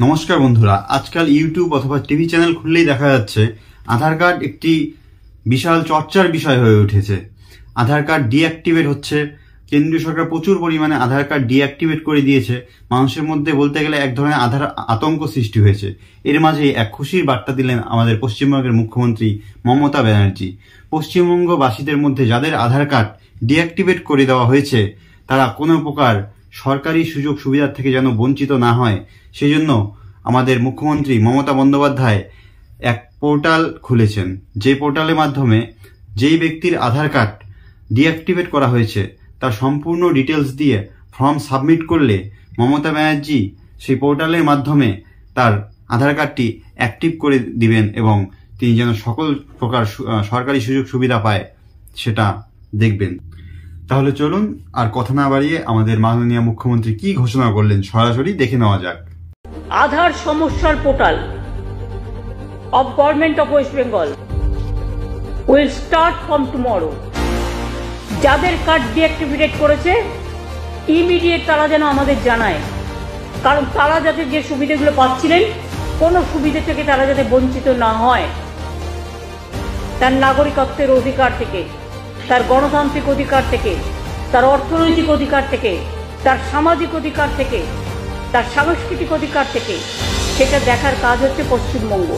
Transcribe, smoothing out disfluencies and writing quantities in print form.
নমস্কার বন্ধুরা, আজকাল ইউটিউব অথবা টিভি চ্যানেল খুললেই দেখা যাচ্ছে আধার কার্ড একটি বিশাল চর্চার বিষয় হয়ে উঠেছে। আধার কার্ড ডিঅ্যাক্টিভেট হচ্ছে। কেন্দ্রীয় সরকার প্রচুর পরিমাণে আধার কার্ড ডিঅ্যাক্টিভেট করে দিয়েছে। মানুষের মধ্যে বলতে গেলে এক ধরনের আতঙ্ক সৃষ্টি হয়েছে। এর মাঝে এক খুশির বার্তা দিলেন আমাদের পশ্চিমবঙ্গের মুখ্যমন্ত্রী মমতা ব্যানার্জি। পশ্চিমবঙ্গবাসীদের মধ্যে যাদের আধার কার্ড ডিঅ্যাক্টিভেট করে দেওয়া হয়েছে তারা কোনো প্রকার সরকারি সুযোগ সুবিধার থেকে যেন বঞ্চিত না হয়, সেজন্য আমাদের মুখ্যমন্ত্রী মমতা বন্দ্যোপাধ্যায় এক পোর্টাল খুলেছেন, যে পোর্টালের মাধ্যমে যেই ব্যক্তির আধার কার্ড ডিঅ্যাক্টিভেট করা হয়েছে তার সম্পূর্ণ ডিটেলস দিয়ে ফর্ম সাবমিট করলে মমতা ব্যানার্জি সেই পোর্টালের মাধ্যমে তার আধার কার্ডটি অ্যাক্টিভ করে দিবেন এবং তিনি যেন সকল প্রকার সরকারি সুযোগ সুবিধা পায় সেটা দেখবেন। তাহলে চলুন আর কথা না বাড়িয়ে আমাদের মাননীয় মুখ্যমন্ত্রী কি ঘোষণা করলেন সরাসরি দেখে নেওয়া যাক। আধার সমস্যার portal of Government of West Bengal will start from tomorrow. যাদের কার্ড ডিঅ্যাক্টিভেট করেছে ইমিডিয়েট তারা যেন আমাদের জানায়, কারণ তারা যাতে যে সুবিধাগুলো পাচ্ছিলেন কোনো সুবিধা থেকে তারা যাতে বঞ্চিত না হয়, তার নাগরিকত্বের অধিকার থেকে, তার গণতান্ত্রিক অধিকার থেকে, তার অর্থনৈতিক অধিকার থেকে, তার সামাজিক অধিকার থেকে, তার সাংস্কৃতিক অধিকার থেকে, সেটা দেখার কাজ হচ্ছে পশ্চিমবঙ্গ।